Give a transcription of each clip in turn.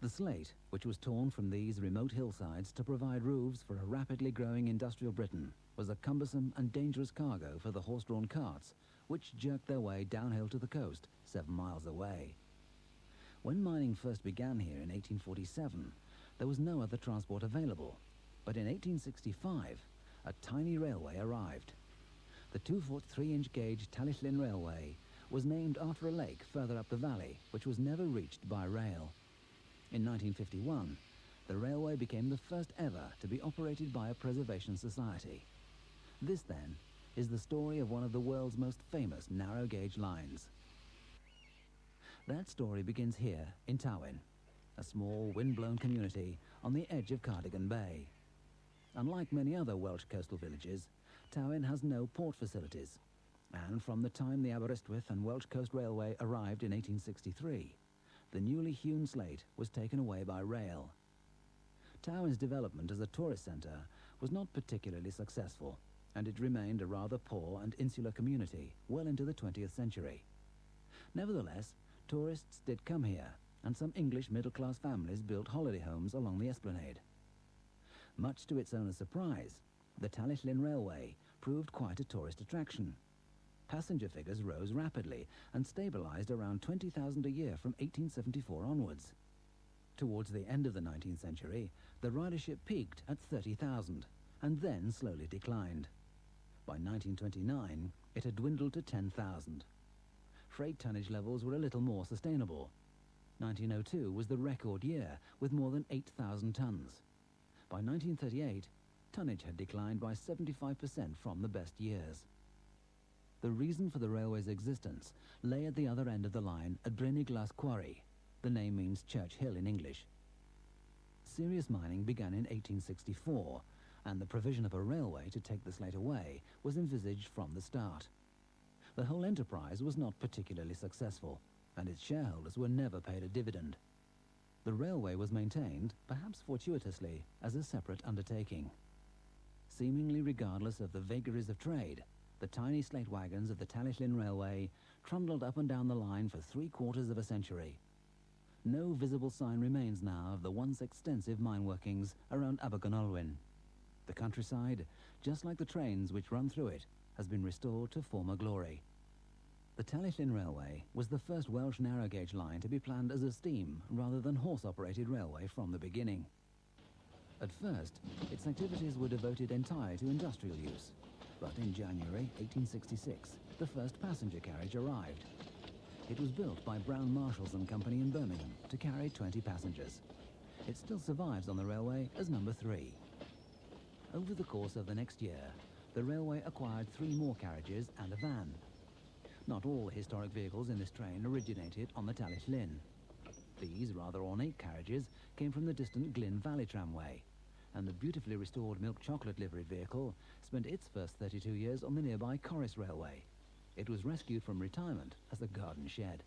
The slate, which was torn from these remote hillsides to provide roofs for a rapidly growing industrial Britain, was a cumbersome and dangerous cargo for the horse-drawn carts, which jerked their way downhill to the coast 7 miles away. When mining first began here in 1847, there was no other transport available, but in 1865, a tiny railway arrived. The 2-foot 3-inch gauge Talyllyn Railway was named after a lake further up the valley, which was never reached by rail. In 1951, the railway became the first ever to be operated by a preservation society. This, then, is the story of one of the world's most famous narrow-gauge lines. That story begins here in Talyllyn, a small, wind-blown community on the edge of Cardigan Bay. Unlike many other Welsh coastal villages, Talyllyn has no port facilities, and from the time the Aberystwyth and Welsh Coast Railway arrived in 1863, the newly hewn slate was taken away by rail. Talyllyn's development as a tourist centre was not particularly successful, and it remained a rather poor and insular community well into the 20th century. Nevertheless, tourists did come here, and some English middle-class families built holiday homes along the esplanade. Much to its owner's surprise, the Talyllyn Railway proved quite a tourist attraction. Passenger figures rose rapidly and stabilised around 20,000 a year from 1874 onwards. Towards the end of the 19th century, the ridership peaked at 30,000 and then slowly declined. By 1929, it had dwindled to 10,000. Freight tonnage levels were a little more sustainable. 1902 was the record year, with more than 8,000 tons. By 1938, tonnage had declined by 75% from the best years. The reason for the railway's existence lay at the other end of the line at Bryn Glas Quarry. The name means Church Hill in English. Serious mining began in 1864, and the provision of a railway to take the slate away was envisaged from the start. The whole enterprise was not particularly successful, and its shareholders were never paid a dividend. The railway was maintained, perhaps fortuitously, as a separate undertaking. Seemingly regardless of the vagaries of trade, the tiny slate wagons of the Talyllyn Railway trundled up and down the line for 3/4 of a century. No visible sign remains now of the once extensive mine workings around Abergynolwyn. The countryside, just like the trains which run through it, has been restored to former glory. The Talyllyn Railway was the first Welsh narrow-gauge line to be planned as a steam rather than horse-operated railway from the beginning. At first, its activities were devoted entirely to industrial use. But in January 1866, the first passenger carriage arrived. It was built by Brown Marshalls and Company in Birmingham to carry 20 passengers. It still survives on the railway as number 3. Over the course of the next year, the railway acquired 3 more carriages and a van. Not all the historic vehicles in this train originated on the Talyllyn. These rather ornate carriages came from the distant Glyn Valley Tramway, and the beautifully restored milk chocolate liveried vehicle spent its first 32 years on the nearby Corris Railway. It was rescued from retirement as a garden shed.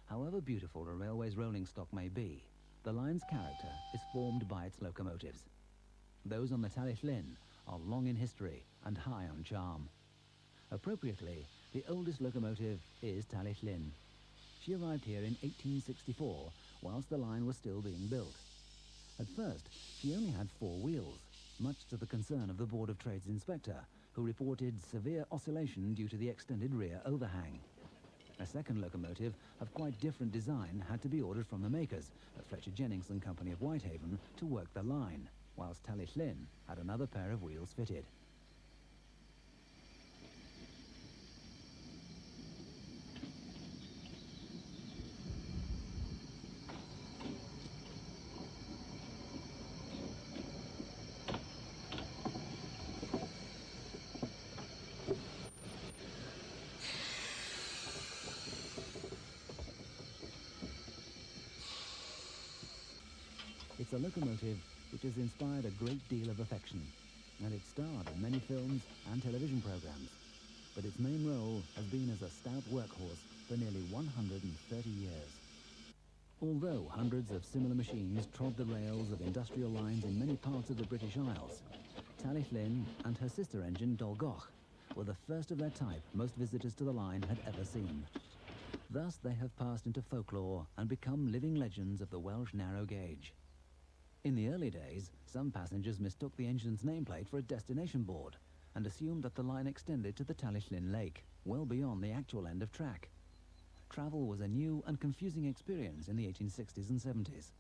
However beautiful a railway's rolling stock may be, the line's character is formed by its locomotives. Those on the Talyllyn are long in history and high on charm. Appropriately, the oldest locomotive is Talyllyn. She arrived here in 1864, whilst the line was still being built. At first, she only had 4 wheels, much to the concern of the Board of Trade's inspector, who reported severe oscillation due to the extended rear overhang. A second locomotive of quite different design had to be ordered from the makers, at Fletcher Jennings and Company of Whitehaven, to work the line, whilst Talyllyn had another pair of wheels fitted. It's a locomotive which has inspired a great deal of affection, and it starred in many films and television programs, but its main role has been as a stout workhorse for nearly 130 years. Although hundreds of similar machines trod the rails of industrial lines in many parts of the British Isles, Talyllyn and her sister engine Dolgoch were the first of their type most visitors to the line had ever seen. Thus they have passed into folklore and become living legends of the Welsh narrow gauge. In the early days, some passengers mistook the engine's nameplate for a destination board and assumed that the line extended to the Talyllyn Lake, well beyond the actual end of track. Travel was a new and confusing experience in the 1860s and 70s.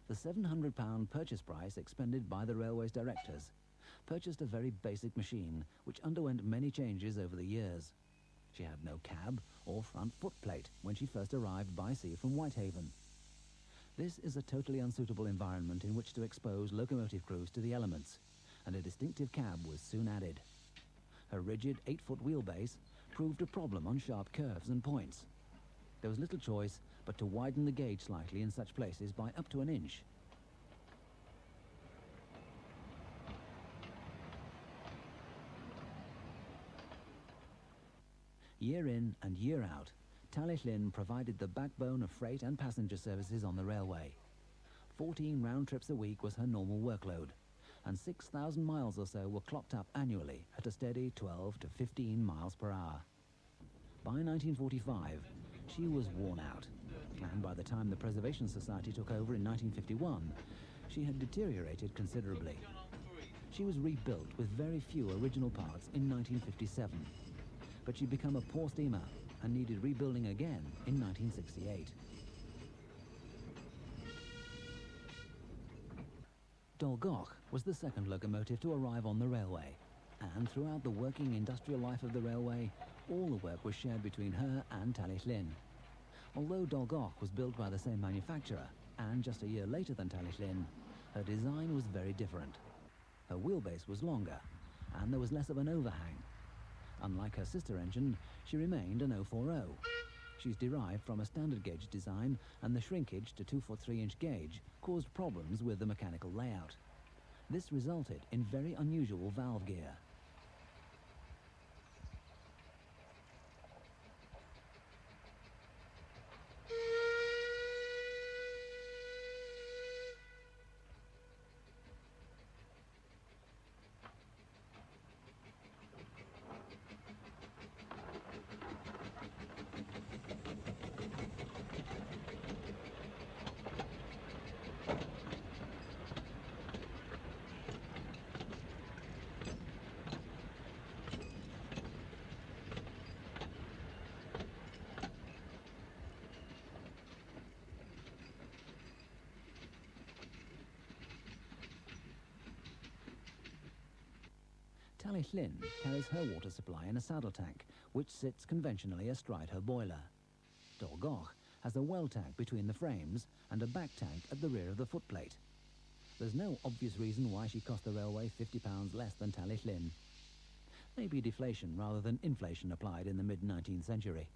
The £700 purchase price expended by the railway's directors purchased a very basic machine which underwent many changes over the years. She had no cab or front footplate when she first arrived by sea from Whitehaven. This is a totally unsuitable environment in which to expose locomotive crews to the elements, and a distinctive cab was soon added. Her rigid 8-foot wheelbase proved a problem on sharp curves and points. There was little choice but to widen the gauge slightly in such places by up to an inch. Year in and year out, Talyllyn provided the backbone of freight and passenger services on the railway. 14 round trips a week was her normal workload, and 6,000 miles or so were clocked up annually at a steady 12 to 15 miles per hour. By 1945, she was worn out, and by the time the Preservation Society took over in 1951, she had deteriorated considerably. She was rebuilt with very few original parts in 1957, but she'd become a poor steamer and needed rebuilding again in 1968. Dolgoch was the second locomotive to arrive on the railway, and throughout the working industrial life of the railway, all the work was shared between her and Talyllyn. Although Dolgoch was built by the same manufacturer, and just a year later than Talyllyn, her design was very different. Her wheelbase was longer, and there was less of an overhang. Unlike her sister engine, she remained an 040. She's derived from a standard gauge design, and the shrinkage to 2-foot 3-inch gauge caused problems with the mechanical layout. This resulted in very unusual valve gear. Talyllyn carries her water supply in a saddle tank, which sits conventionally astride her boiler. Dolgoch has a well tank between the frames and a back tank at the rear of the footplate. There's no obvious reason why she cost the railway £50 less than Talyllyn. Maybe deflation rather than inflation applied in the mid-19th century.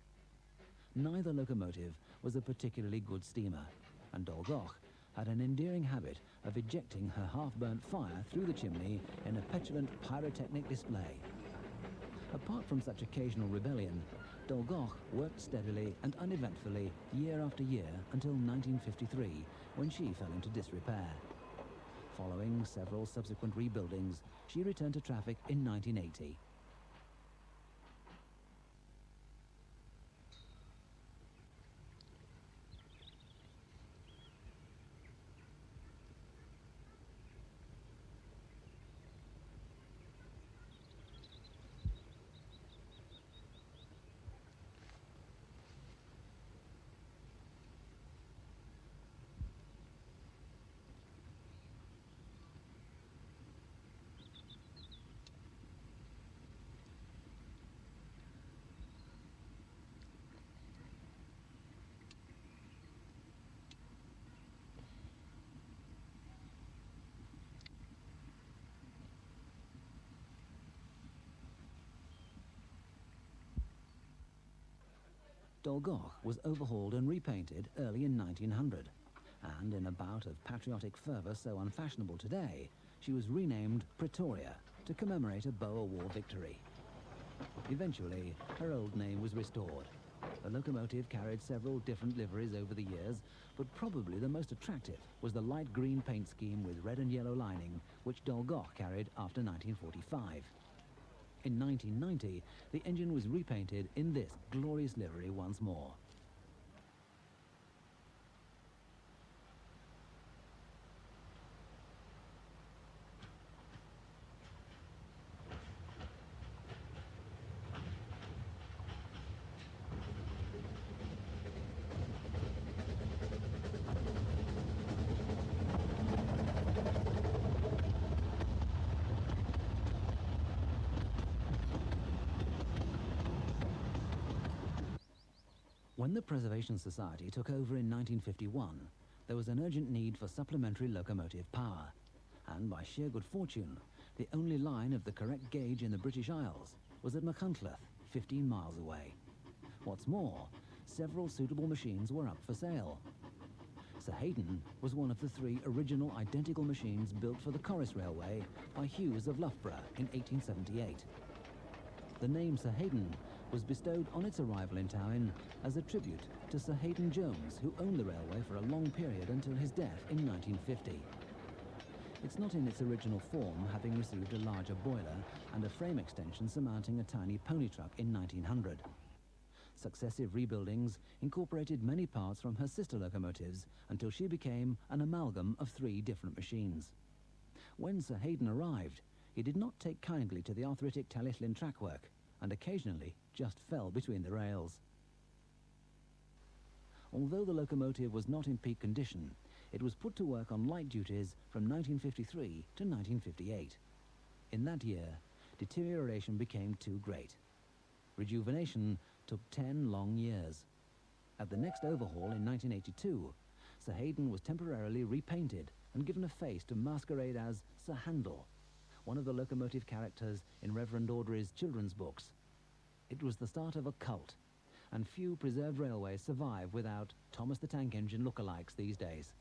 Neither locomotive was a particularly good steamer, and Dolgoch had an endearing habit of ejecting her half-burnt fire through the chimney in a petulant pyrotechnic display. Apart from such occasional rebellion, Dolgoch worked steadily and uneventfully year after year until 1953, when she fell into disrepair. Following several subsequent rebuildings, she returned to traffic in 1980. Dolgoch was overhauled and repainted early in 1900, and in a bout of patriotic fervour so unfashionable today, she was renamed Pretoria to commemorate a Boer War victory. Eventually, her old name was restored. The locomotive carried several different liveries over the years, but probably the most attractive was the light green paint scheme with red and yellow lining, which Dolgoch carried after 1945. In 1990, the engine was repainted in this glorious livery once more. When the Preservation Society took over in 1951, there was an urgent need for supplementary locomotive power, and by sheer good fortune, the only line of the correct gauge in the British Isles was at Machynlleth, 15 miles away. What's more, several suitable machines were up for sale. Sir Hayden was one of the 3 original identical machines built for the Corris Railway by Hughes of Loughborough in 1878. The name Sir Hayden was bestowed on its arrival in town as a tribute to Sir Hayden Jones, who owned the railway for a long period until his death in 1950. It's not in its original form, having received a larger boiler and a frame extension surmounting a tiny pony truck in 1900. Successive rebuildings incorporated many parts from her sister locomotives until she became an amalgam of 3 different machines. When Sir Hayden arrived, he did not take kindly to the arthritic Talyllyn trackwork, and occasionally just fell between the rails. Although the locomotive was not in peak condition, it was put to work on light duties from 1953 to 1958. In that year, deterioration became too great. Rejuvenation took 10 long years. At the next overhaul in 1982, Sir Hayden was temporarily repainted and given a face to masquerade as Sir Handel, one of the locomotive characters in Reverend Awdry's children's books. It was the start of a cult, and few preserved railways survive without Thomas the Tank Engine lookalikes these days.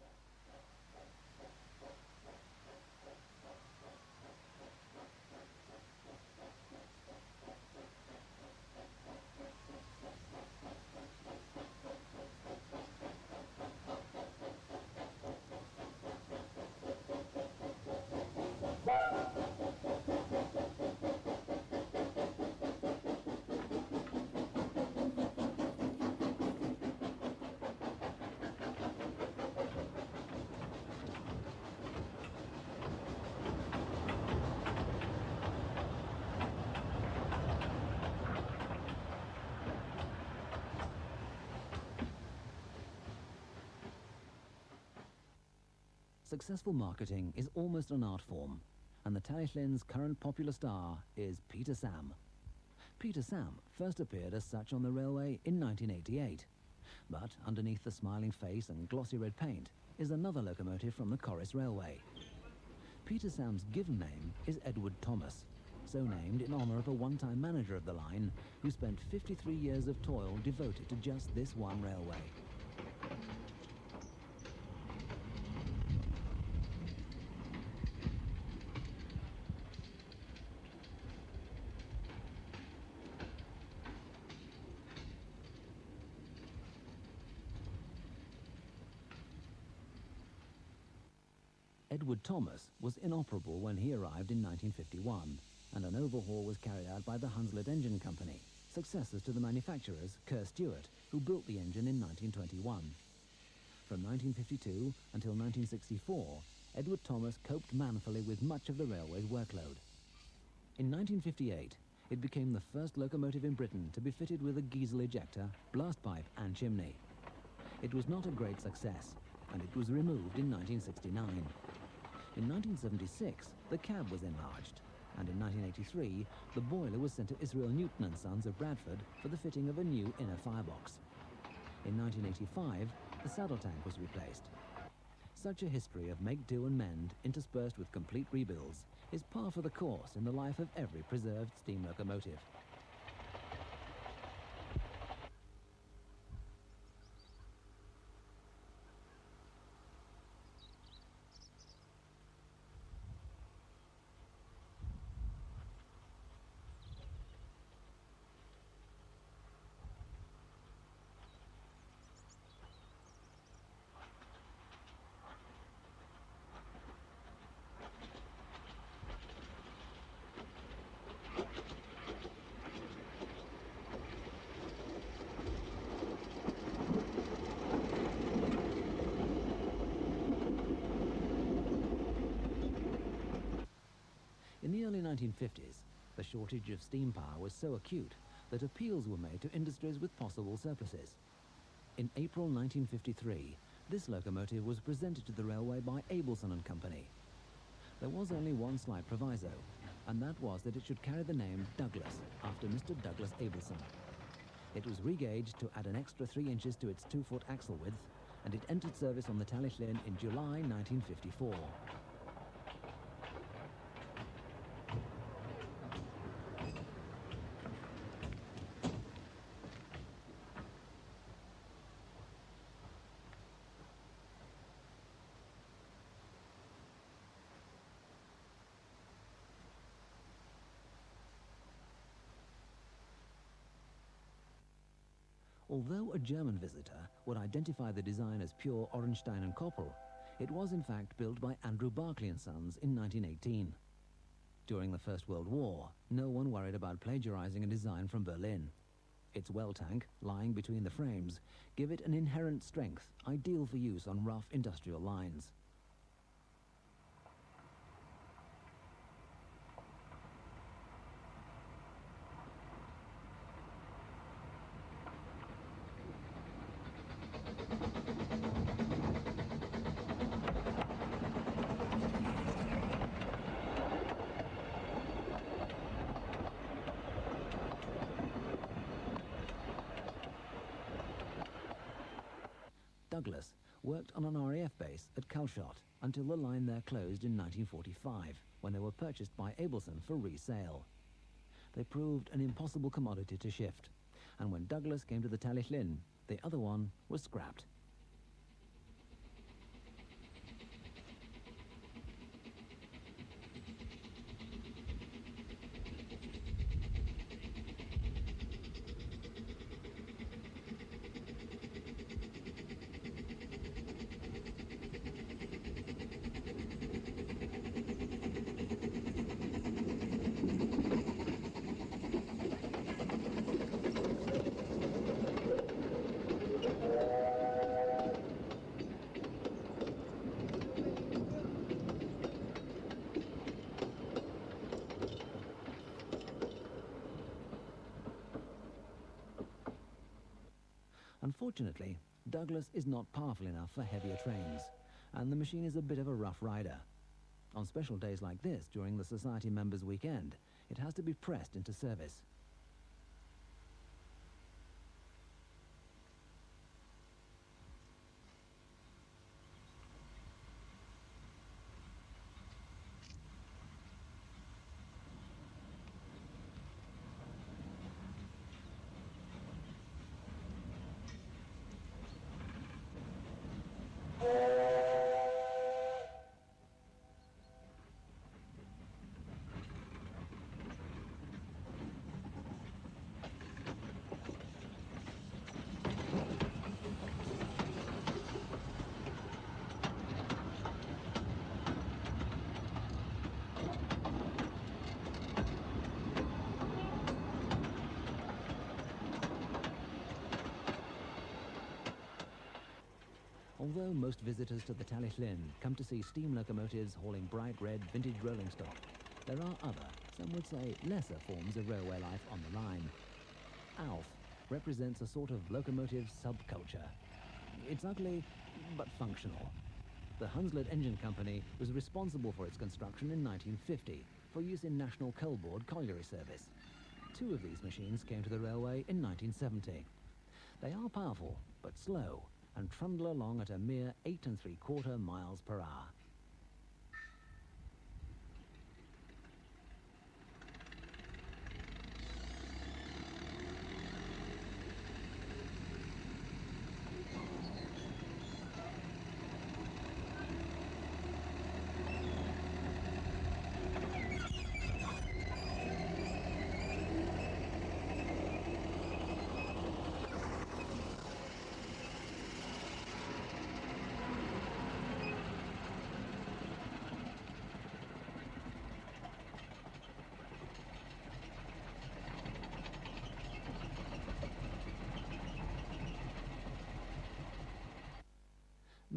Successful marketing is almost an art form, and the Talyllyn's current popular star is Peter Sam. Peter Sam first appeared as such on the railway in 1988, but underneath the smiling face and glossy red paint is another locomotive from the Corris Railway. Peter Sam's given name is Edward Thomas, so named in honour of a one-time manager of the line who spent 53 years of toil devoted to just this one railway. Edward Thomas was inoperable when he arrived in 1951, and an overhaul was carried out by the Hunslet Engine Company, successors to the manufacturers Kerr Stewart, who built the engine in 1921. From 1952 until 1964, Edward Thomas coped manfully with much of the railway's workload. In 1958, it became the first locomotive in Britain to be fitted with a Giesel ejector, blast pipe and chimney. It was not a great success, and it was removed in 1969. In 1976, the cab was enlarged, and in 1983, the boiler was sent to Israel Newton & Sons of Bradford for the fitting of a new inner firebox. In 1985, the saddle tank was replaced. Such a history of make, do and mend, interspersed with complete rebuilds, is par for the course in the life of every preserved steam locomotive. In the early 1950s, the shortage of steam power was so acute that appeals were made to industries with possible surpluses. In April 1953, this locomotive was presented to the railway by Abelson and Company. There was only one slight proviso, and that was that it should carry the name Douglas, after Mr. Douglas Abelson. It was regauged to add an extra 3 inches to its 2-foot axle width, and it entered service on the Talyllyn in July 1954. Although a German visitor would identify the design as pure Orenstein and Koppel, it was in fact built by Andrew Barclay & Sons in 1918. During the First World War, no one worried about plagiarizing a design from Berlin. Its well tank, lying between the frames, give it an inherent strength, ideal for use on rough industrial lines. Douglas worked on an RAF base at Calshot until the line there closed in 1945, when they were purchased by Abelson for resale. They proved an impossible commodity to shift, and when Douglas came to the Talyllyn, the other one was scrapped. Unfortunately, Douglas is not powerful enough for heavier trains, and the machine is a bit of a rough rider. On special days like this, during the Society members' weekend, it has to be pressed into service. Although most visitors to the Talyllyn come to see steam locomotives hauling bright red vintage rolling stock, there are other, some would say lesser forms of railway life on the line. Alf represents a sort of locomotive subculture. It's ugly, but functional. The Hunslet Engine Company was responsible for its construction in 1950 for use in National Coal Board colliery service. 2 of these machines came to the railway in 1970. They are powerful, but slow, and trundle along at a mere 8 3/4 miles per hour.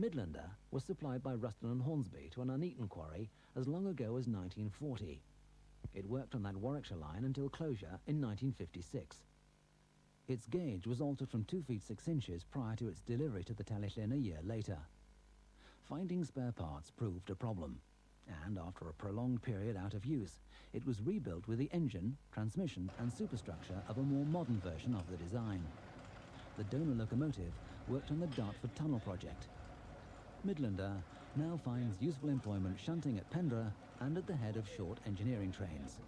Midlander was supplied by Ruston and Hornsby to an uneaten quarry as long ago as 1940. It worked on that Warwickshire line until closure in 1956. Its gauge was altered from 2 feet 6 inches prior to its delivery to the Talyllyn a year later. Finding spare parts proved a problem, and after a prolonged period out of use, it was rebuilt with the engine, transmission and superstructure of a more modern version of the design. The donor locomotive worked on the Dartford Tunnel project. Midlander now finds useful employment shunting at Pendra and at the head of short engineering trains.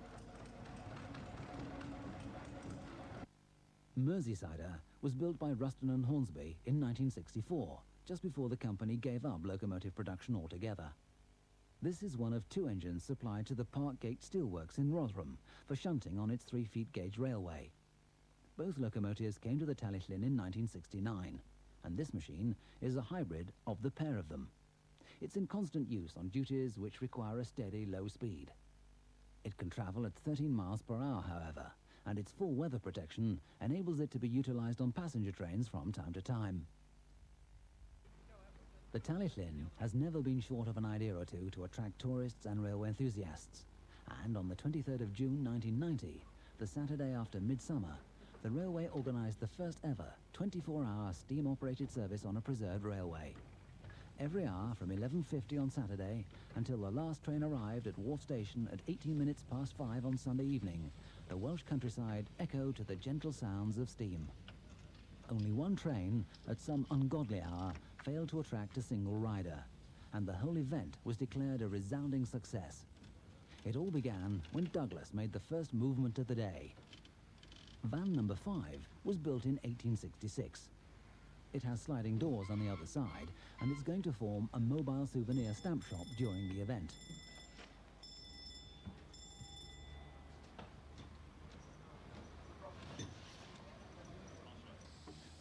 Merseysider was built by Ruston and Hornsby in 1964, just before the company gave up locomotive production altogether. This is one of 2 engines supplied to the Parkgate Steelworks in Rotherham for shunting on its 3 feet gauge railway. Both locomotives came to the Talyllyn in 1969, and this machine is a hybrid of the pair of them. It's in constant use on duties which require a steady low speed. It can travel at 13 miles per hour, however, and its full weather protection enables it to be utilised on passenger trains from time to time. The Talyllyn has never been short of an idea or two to attract tourists and railway enthusiasts, and on the 23rd of June 1990, the Saturday after midsummer, the railway organised the first ever 24-hour steam-operated service on a preserved railway. Every hour from 11:50 on Saturday until the last train arrived at Wharf Station at 18 minutes past 5 on Sunday evening, the Welsh countryside echoed to the gentle sounds of steam. Only one train, at some ungodly hour, failed to attract a single rider, and the whole event was declared a resounding success. It all began when Douglas made the first movement of the day. Van number 5 was built in 1866. It has sliding doors on the other side, and it's going to form a mobile souvenir stamp shop during the event.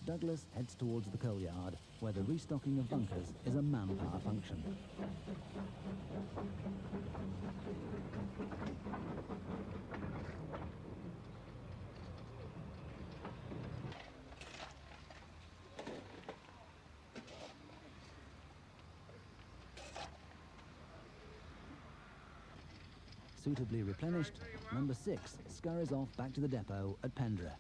Douglas heads towards the coal yard, where the restocking of bunkers is a manpower function. Suitably replenished, number 6 scurries off back to the depot at Pendra.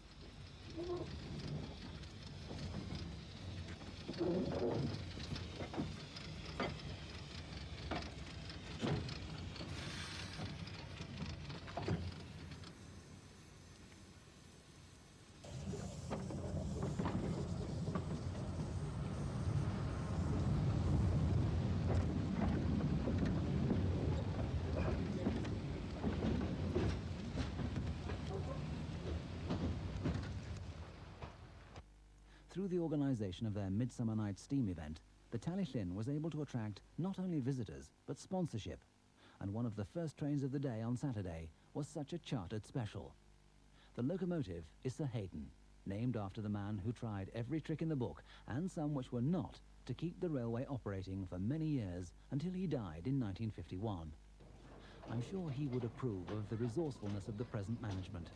Through the organisation of their Midsummer Night's Steam event, the Talyllyn was able to attract not only visitors, but sponsorship. And one of the first trains of the day on Saturday was such a chartered special. The locomotive is Sir Hayden, named after the man who tried every trick in the book, and some which were not, to keep the railway operating for many years until he died in 1951. I'm sure he would approve of the resourcefulness of the present management.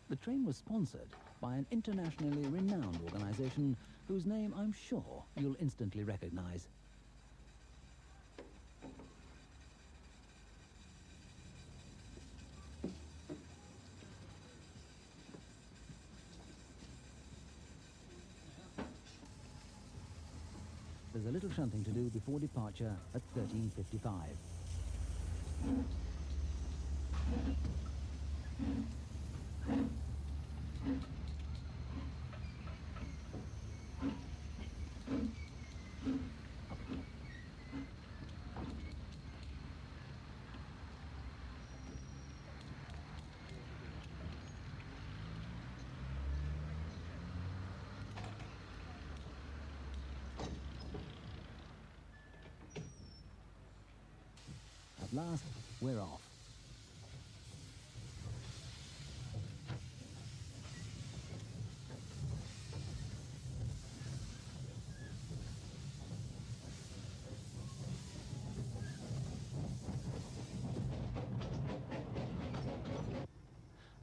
The train was sponsored by an internationally renowned organisation whose name I'm sure you'll instantly recognise. There's a little shunting to do before departure at 13:55. At last, we're off.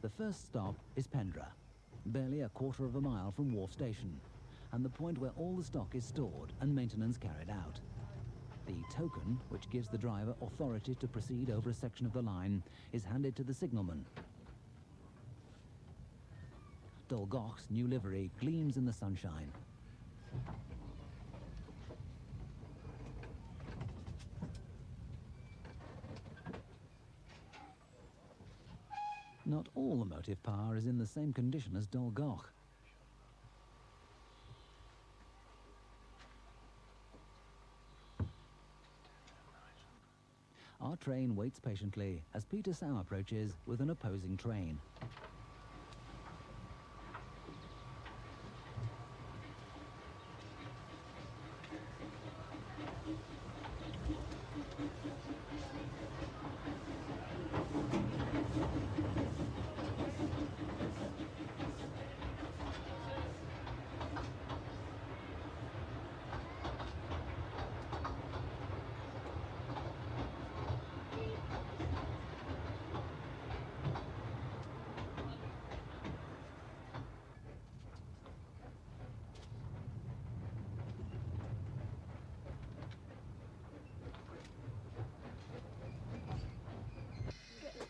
The first stop is Pendra, barely a quarter of a mile from Wharf Station, and the point where all the stock is stored and maintenance carried out. The token, which gives the driver authority to proceed over a section of the line, is handed to the signalman. Dolgoch's new livery gleams in the sunshine. Not all the motive power is in the same condition as Dolgoch. Our train waits patiently as Peter Sow approaches with an opposing train.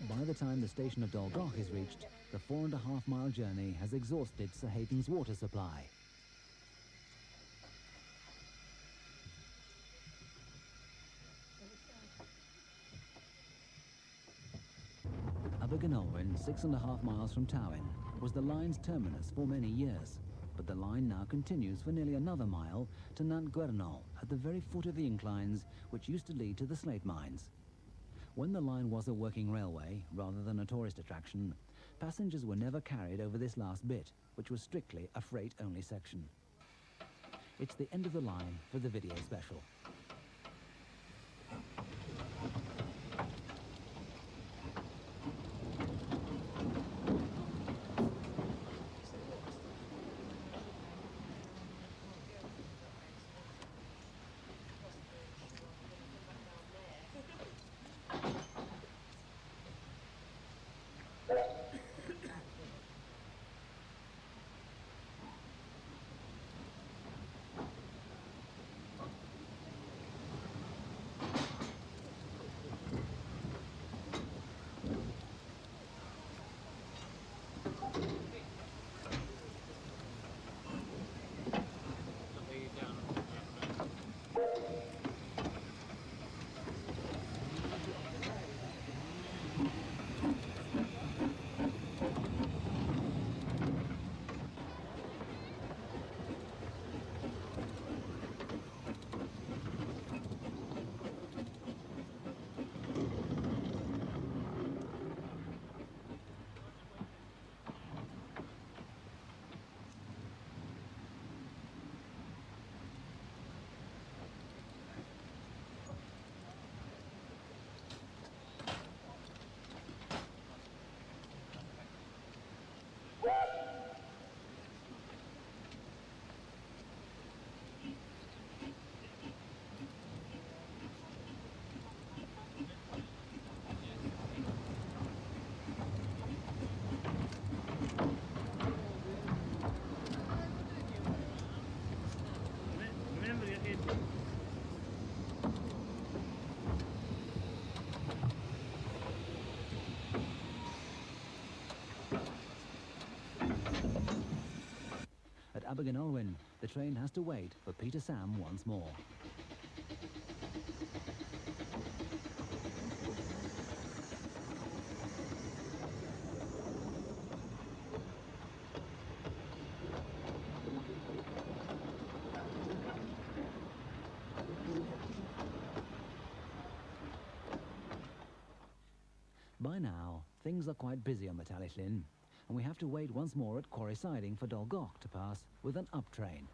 By the time the station of Dolgoch is reached, the 4.5-mile journey has exhausted Sir Hayden's water supply. Abergynolwyn, 6.5 miles from Tywyn, was the line's terminus for many years, but the line now continues for nearly another mile to Nant Gwernol at the very foot of the inclines which used to lead to the slate mines. When the line was a working railway, rather than a tourist attraction, passengers were never carried over this last bit, which was strictly a freight-only section. It's the end of the line for the video special. At Abergynolwyn, the train has to wait for Peter Sam once more. By now, things are quite busy on the Talyllyn, and we have to wait once more at Quarry Siding for Dolgoch to pass with an up train.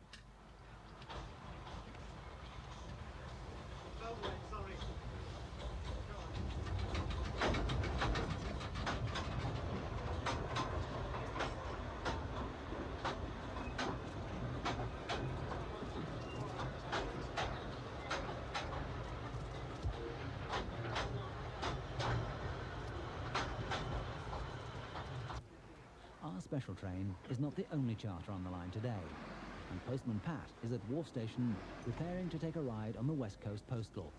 Our special train is not the only charter on the line today, and Postman Pat is at Wharf Station preparing to take a ride on the West Coast Postal.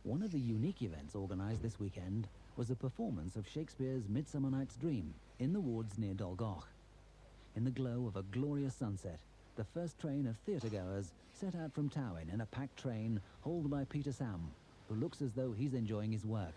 One of the unique events organised this weekend was a performance of Shakespeare's Midsummer Night's Dream in the woods near Dolgoch. In the glow of a glorious sunset, the first train of theatregoers set out from Towyn in a packed train hauled by Peter Sam, who looks as though he's enjoying his work.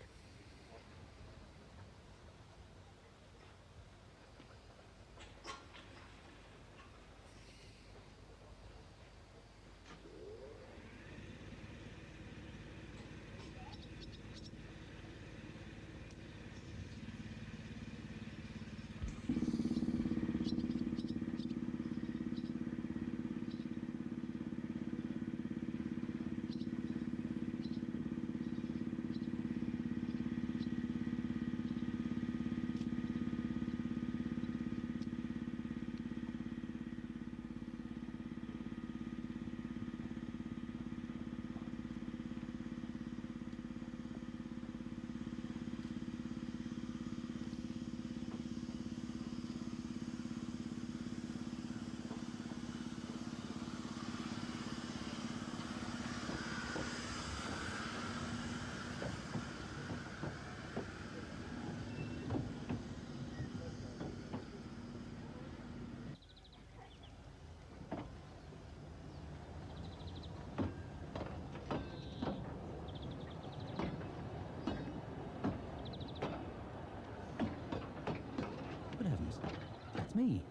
It's me.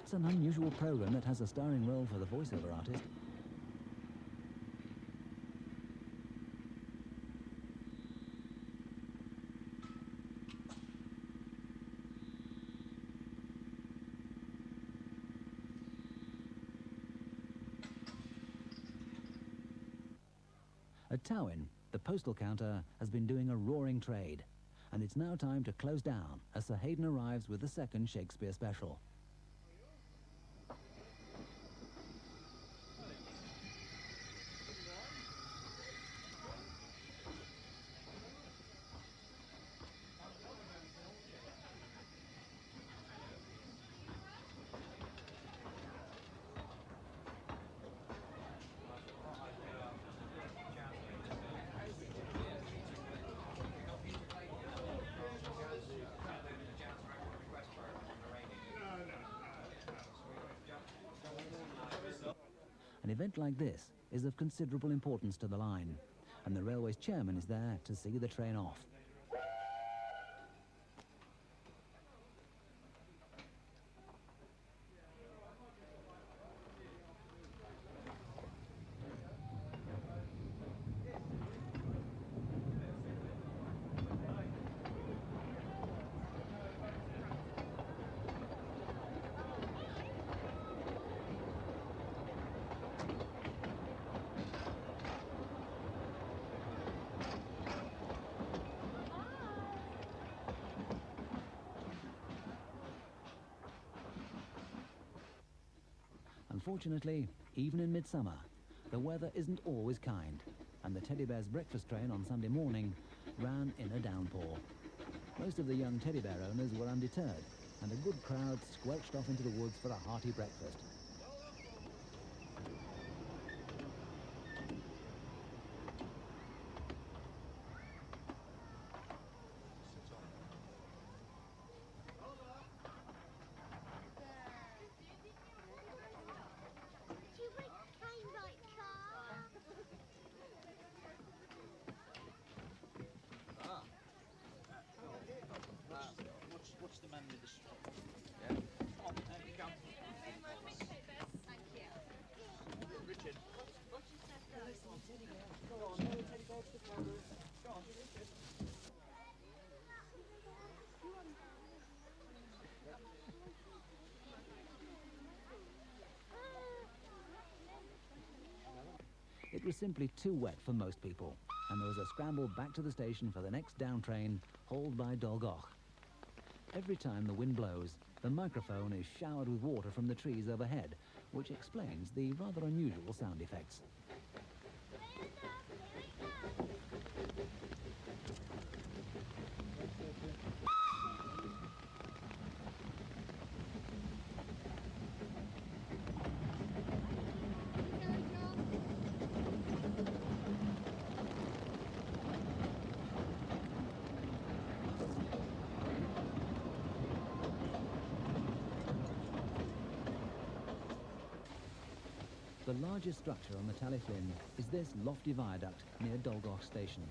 It's an unusual program that has a starring role for the voiceover artist. At Talyllyn, the postal counter has been doing a roaring trade, and it's now time to close down as Sir Hayden arrives with the second Shakespeare special. An event like this is of considerable importance to the line, and the railway's chairman is there to see the train off. Unfortunately, even in midsummer, the weather isn't always kind, and the teddy bear's breakfast train on Sunday morning ran in a downpour. Most of the young teddy bear owners were undeterred, and a good crowd squelched off into the woods for a hearty breakfast. What's the man with the straw? Yeah. Oh, there you go. Thank you. Richard. Go on, teddy bear to the camera. Go on, Richard. It was simply too wet for most people, and there was a scramble back to the station for the next down train, hauled by Dolgoch. Every time the wind blows, the microphone is showered with water from the trees overhead, which explains the rather unusual sound effects. The largest structure on the Talyllyn is this lofty viaduct near Dolgoch station.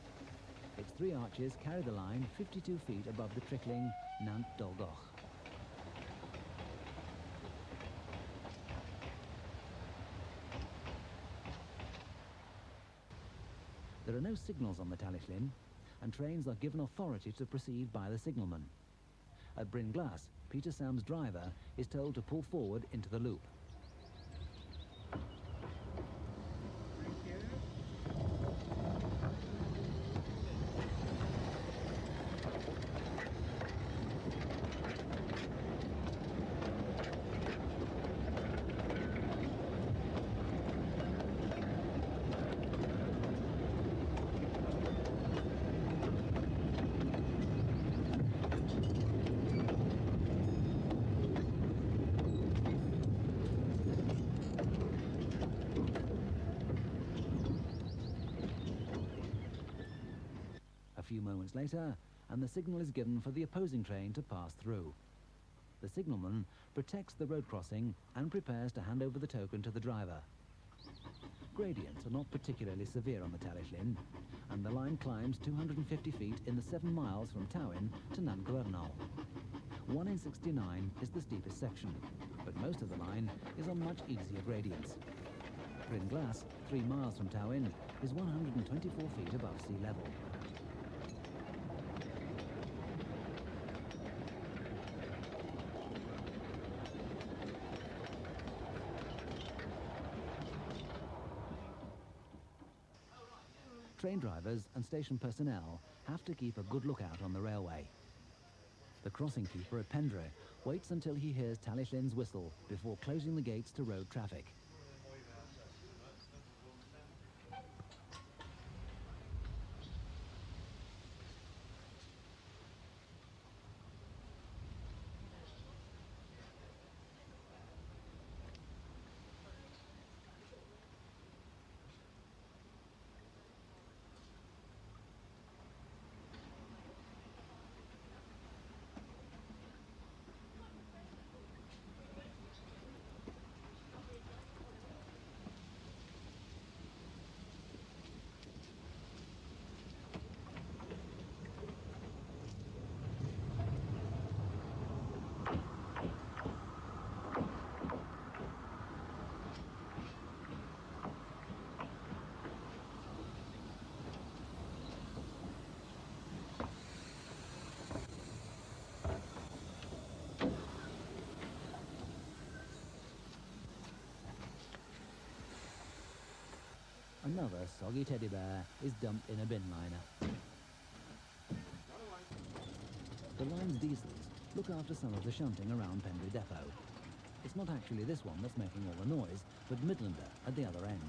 Its three arches carry the line 52 feet above the trickling Nantes-Dolgoch. There are no signals on the Talyllyn, and trains are given authority to proceed by the signalman. At Bryn Glas, Peter Sam's driver is told to pull forward into the loop. A few moments later, and the signal is given for the opposing train to pass through. The signalman protects the road crossing and prepares to hand over the token to the driver. Gradients are not particularly severe on the Talyllyn, and the line climbs 250 feet in the 7 miles from Talyllyn to Nantes. 1 in 69 is the steepest section, but most of the line is on much easier gradients. Bryn Glas, 3 miles from Talyllyn, is 124 feet above sea level. Train drivers and station personnel have to keep a good lookout on the railway. The crossing keeper at Pendre waits until he hears Talyllyn's whistle before closing the gates to road traffic. Another soggy teddy bear is dumped in a bin liner. The line's diesels look after some of the shunting around Pendre Depot. It's not actually this one that's making all the noise, but Midlander at the other end.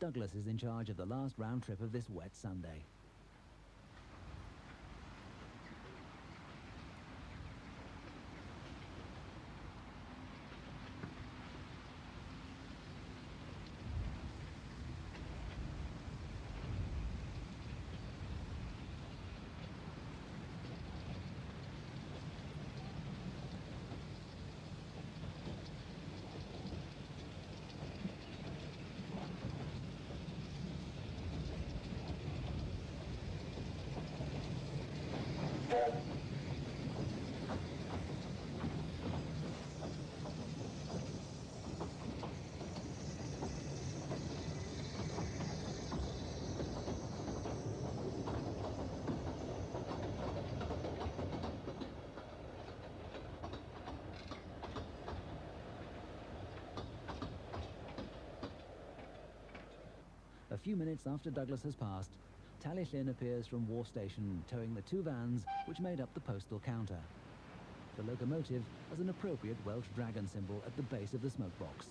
Douglas is in charge of the last round trip of this wet Sunday. A few minutes after Douglas has passed, Talyllyn appears from Wharf Station, towing the 2 vans which made up the postal counter. The locomotive has an appropriate Welsh dragon symbol at the base of the smoke box.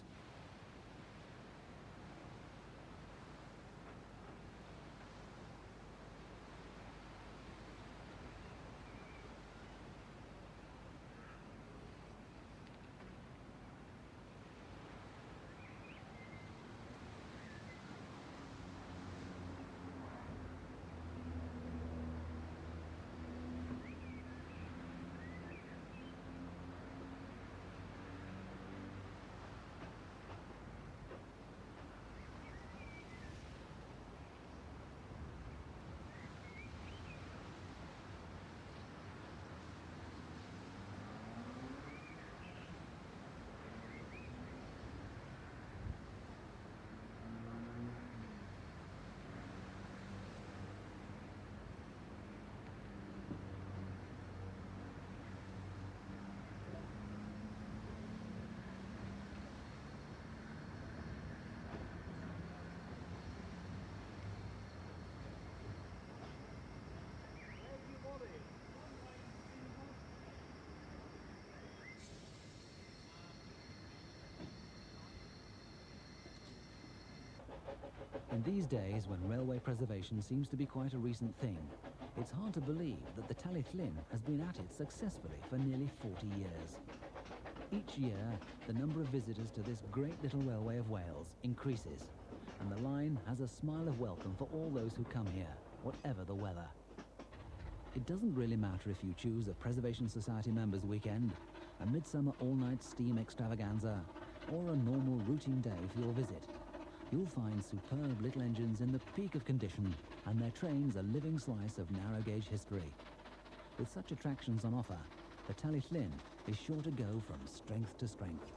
In these days, when railway preservation seems to be quite a recent thing, it's hard to believe that the Talyllyn has been at it successfully for nearly 40 years. Each year, the number of visitors to this great little railway of Wales increases, and the line has a smile of welcome for all those who come here, whatever the weather. It doesn't really matter if you choose a Preservation Society members weekend, a midsummer all-night steam extravaganza, or a normal routine day for your visit. You'll find superb little engines in the peak of condition, and their trains a living slice of narrow-gauge history. With such attractions on offer, the Talyllyn is sure to go from strength to strength.